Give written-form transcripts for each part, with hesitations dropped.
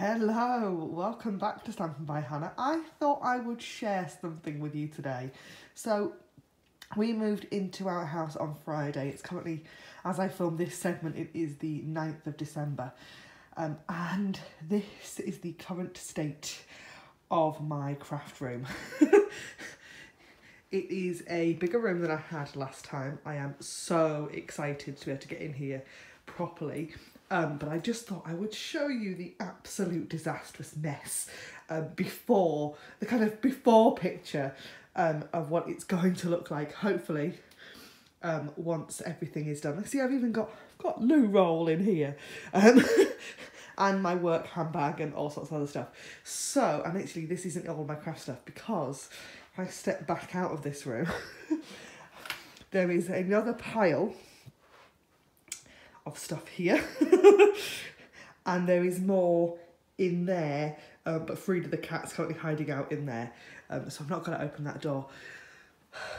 Hello, welcome back to Stampin' by Hannah. I thought I would share something with you today. So, we moved into our house on Friday. It's currently, as I film this segment, it is the 9th of December. And this is the current state of my craft room. It is a bigger room than I had last time. I am so excited to be able to get in here properly. But I just thought I would show you the absolute disastrous mess before, the kind of before picture of what it's going to look like, hopefully, once everything is done. See, I've even got loo roll in here, and my work handbag and all sorts of other stuff. So, and actually this isn't all my craft stuff, because if I step back out of this room, there is another pile of stuff here, and there is more in there, but Frida the cat's currently hiding out in there, so I'm not going to open that door.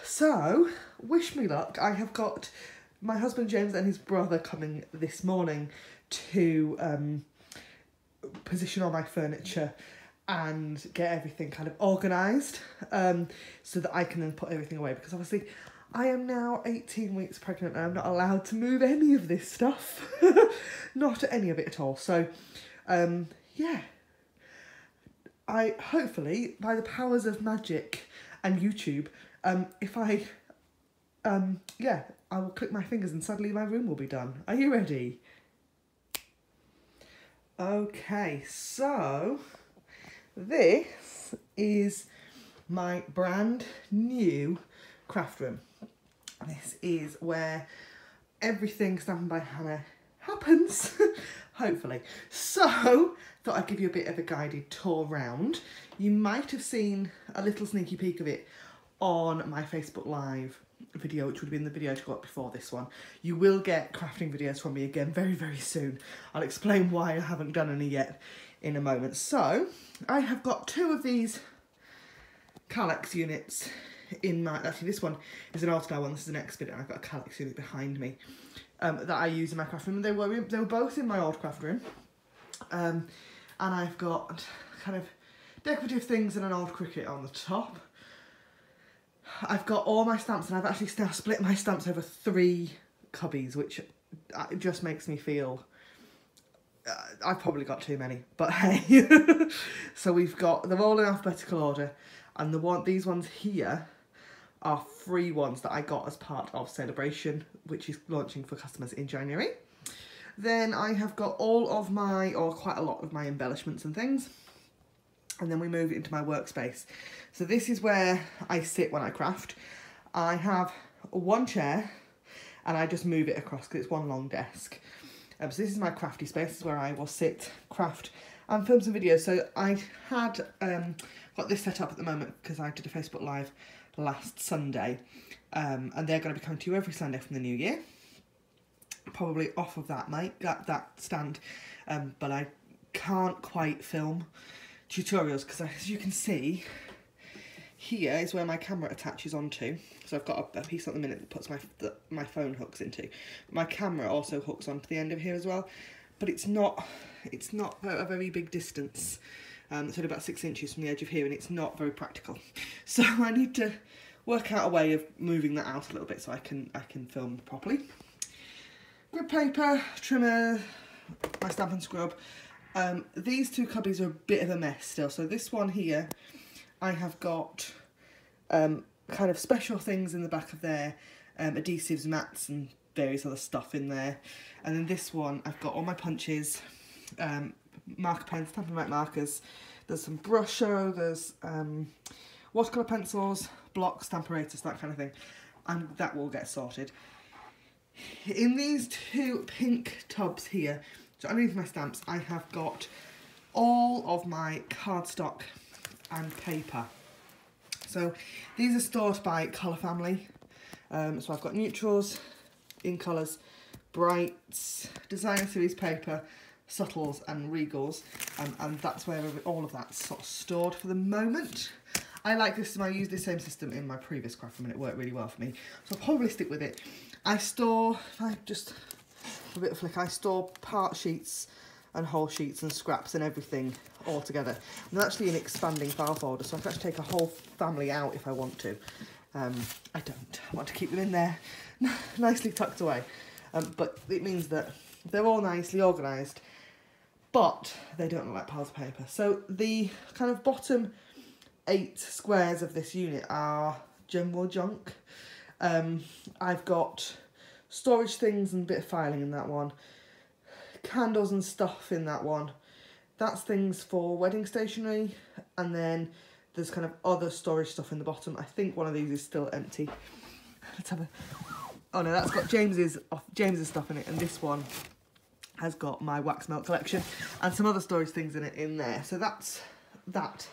So, wish me luck. I have got my husband James and his brother coming this morning to position all my furniture and get everything kind of organised, so that I can then put everything away, because obviously I am now 18 weeks pregnant and I'm not allowed to move any of this stuff. Not any of it at all. So, yeah. I hopefully, by the powers of magic and YouTube, if I, yeah, I will click my fingers and suddenly my room will be done. Are you ready? Okay, so this is my brand new craft room. This is where everything Stampin' by Hannah happens, hopefully. So, thought I'd give you a bit of a guided tour round. You might have seen a little sneaky peek of it on my Facebook Live video, which would have been the video to go up before this one. You will get crafting videos from me again very, very soon. I'll explain why I haven't done any yet in a moment. So, I have got two of these Calyx units in my, actually this one is an old style one, this is an Expedit, and I've got a Calyx unit behind me that I use in my craft room. They were both in my old craft room, and I've got kind of decorative things and an old cricket on the top. I've got all my stamps, and I've actually now split my stamps over 3 cubbies, which it just makes me feel I've probably got too many, but hey. So we've got, they're all in alphabetical order, and these ones here are free ones that I got as part of Sale-a-bration, which is launching for customers in January. Then I have got all of my, or quite a lot of my embellishments and things. And then we move into my workspace. So this is where I sit when I craft. I have one chair, and I just move it across because it's one long desk. So this is my crafty space. This is where I will sit, craft, and film some videos. So I had got this set up at the moment because I did a Facebook Live last Sunday, and they're going to be coming to you every Sunday from the new year. Probably off of that stand, but I can't quite film tutorials because, as you can see, here is where my camera attaches onto. So I've got a piece at the minute that puts my phone hooks into. My camera also hooks onto the end of here as well, but it's not a very big distance. It's only about 6 inches from the edge of here, and it's not very practical. So I need to work out a way of moving that out a little bit so I can film properly. Grid paper, trimmer, my Stampin' Scrub. These 2 cubbies are a bit of a mess still. So this one here, I have got kind of special things in the back of there, adhesives, mats and various other stuff in there. And then this one, I've got all my punches, marker pens, Stampin' Right markers, there's some brusho, there's watercolour pencils, blocks, Stamparatus, that kind of thing, and that will get sorted. In these 2 pink tubs here, so underneath my stamps, I have got all of my cardstock and paper. So these are stored by colour family, so I've got neutrals, in colours, brights, designer series paper, subtles and regals, and that's where all of that's sort of stored for the moment. I like this system. I used the same system in my previous craft room and it worked really well for me, so I'll probably stick with it. I store, if I just, a bit of flick, I store part sheets and whole sheets and scraps and everything all together. And they're actually an expanding file folder, so I can actually take a whole family out if I want to. I don't. I want to keep them in there nicely tucked away. But it means that they're all nicely organised, but they don't look like piles of paper. So the kind of bottom 8 squares of this unit are general junk. I've got storage things and a bit of filing in that one. Candles and stuff in that one. That's things for wedding stationery, and then there's kind of other storage stuff in the bottom. I think one of these is still empty. Let's have a... Oh no, that's got James's stuff in it, and this one has got my wax melt collection and some other storage things in it in there. So that's that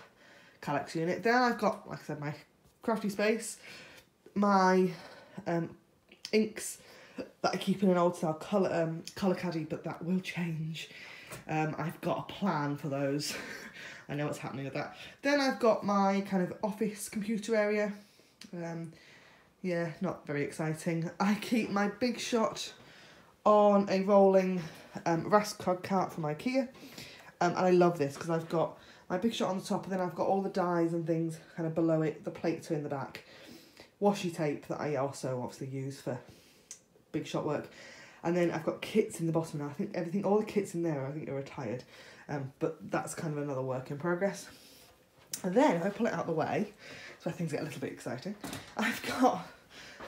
collection unit. Then I've got, like I said, my crafty space, my inks that I keep in an old style colour caddy, but that will change. I've got a plan for those. I know what's happening with that. Then I've got my kind of office computer area. Yeah, not very exciting. I keep my Big Shot on a rolling rascog cart from IKEA. And I love this because I've got my Big Shot on the top, and then I've got all the dies and things kind of below it. The plates are in the back. Washi tape that I also obviously use for Big Shot work. And then I've got kits in the bottom now. I think everything, all the kits in there, I think are retired. But that's kind of another work in progress. And then if I pull it out the way, so things get a little bit exciting, I've got,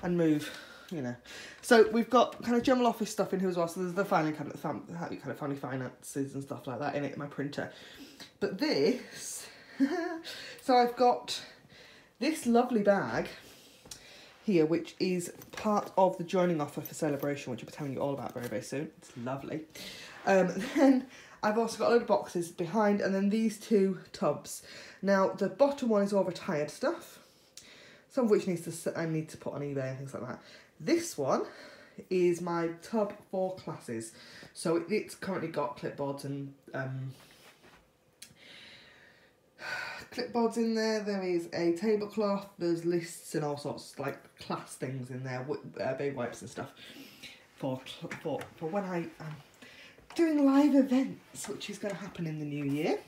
and move, you know. So we've got kind of general office stuff in here as well. So there's the filing cabinet, kind of family finances and stuff like that in it, my printer. But this, so I've got this lovely bag here, which is part of the joining offer for Sale-a-bration, which I'll be telling you all about very, very soon. It's lovely. Then I've also got a load of boxes behind, and then these 2 tubs. Now, the bottom one is all retired stuff, some of which I need to put on eBay and things like that. This one is my tub for classes. So it's currently got clipboards and clipboards in there. There is a tablecloth, there's lists and all sorts, like class things in there, baby wipes and stuff for when I am doing live events, which is going to happen in the new year.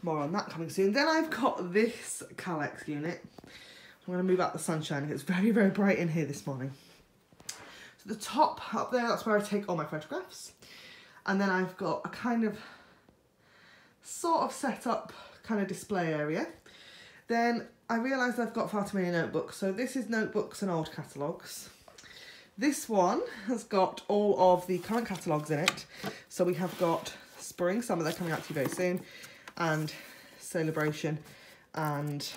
More on that coming soon. Then I've got this Calyx unit. I'm going to move out the sunshine. It's very, very bright in here this morning. So the top up there, that's where I take all my photographs. And then I've got a kind of sort of set up kind of display area. Then I realised I've got far too many notebooks. So this is notebooks and old catalogues. This one has got all of the current catalogues in it. So we have got spring, summer, they're coming out to you very soon, and Sale-a-bration, and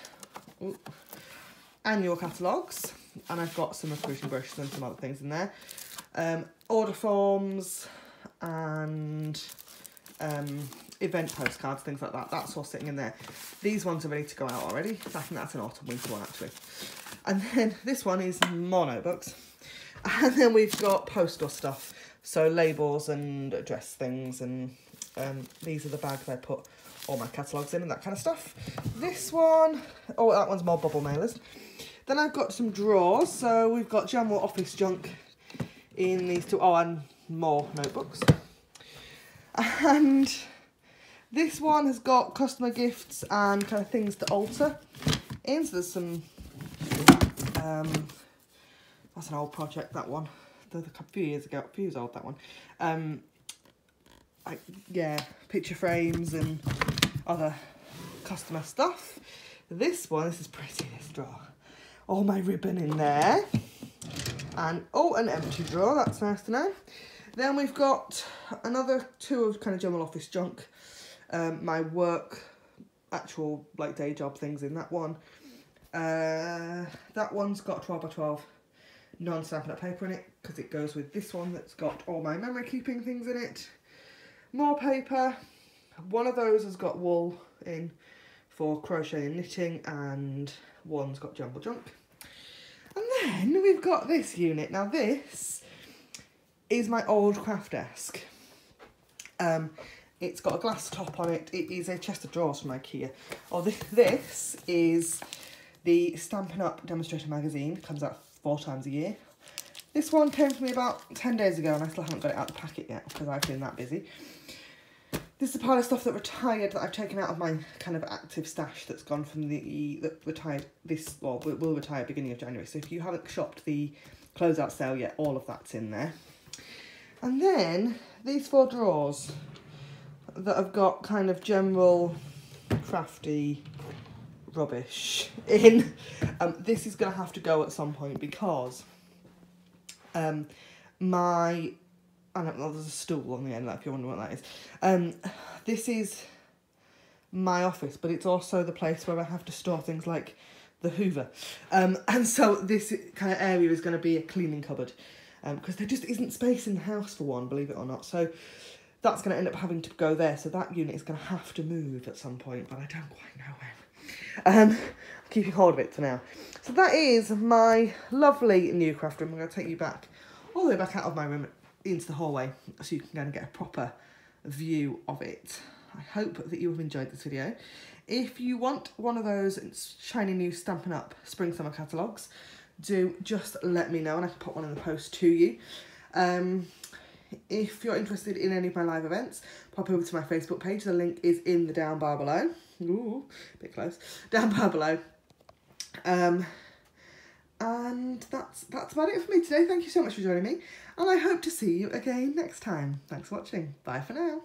annual catalogues. And I've got some recruiting brochures and some other things in there. Order forms and event postcards, things like that. That's all sitting in there. These ones are ready to go out already. I think that's an autumn winter one actually. And then this one is more notebooks. And then we've got postal stuff. So labels and address things, and these are the bags I put all my catalogues in and that kind of stuff. This one, oh, that one's more bubble mailers. Then I've got some drawers. So we've got general office junk in these 2. Oh, and more notebooks. And this one has got customer gifts and kind of things to alter in. So there's some, that's an old project, that one. A few years ago, a few years old, that one. Yeah, picture frames and other customer stuff. This one, this is pretty, this drawer. All my ribbon in there. And, oh, an empty drawer, that's nice to know. Then we've got another 2 of kind of general office junk. My work, actual like day job things in that one. That one's got 12 by 12 non-Stampin' Up paper in it, because it goes with this one that's got all my memory keeping things in it. More paper. One of those has got wool in for crochet and knitting, and one's got jumble junk. And then we've got this unit. Now this is my old craft desk. It's got a glass top on it. It is a chest of drawers from IKEA. Oh, this is the Stampin' Up demonstration magazine. It comes out 4 times a year. This one came to me about 10 days ago and I still haven't got it out of the packet yet because I've been that busy. This is a pile of stuff that retired that I've taken out of my kind of active stash that's gone from that retired this, well, will retire beginning of January. So if you haven't shopped the closeout sale yet, all of that's in there. And then these 4 drawers that have got kind of general crafty rubbish in. This is going to have to go at some point because I don't know, there's a stool on the end, like, if you're wondering what that is. This is my office, but it's also the place where I have to store things like the Hoover. And so this kind of area is going to be a cleaning cupboard, because there just isn't space in the house for one, believe it or not. So that's going to end up having to go there. So that unit is going to have to move at some point, but I don't quite know when. I'm keeping hold of it for now. So that is my lovely new craft room. I'm going to take you back, all the way back out of my room into the hallway so you can kind of get a proper view of it. I hope that you have enjoyed this video. If you want one of those shiny new Stampin' Up! Spring Summer catalogues, do just let me know and I can put one in the post to you. If you're interested in any of my live events, pop over to my Facebook page. The link is in the down bar below. Ooh, a bit close. Down bar below. And that's about it for me today. Thank you so much for joining me, and I hope to see you again next time. Thanks for watching. Bye for now.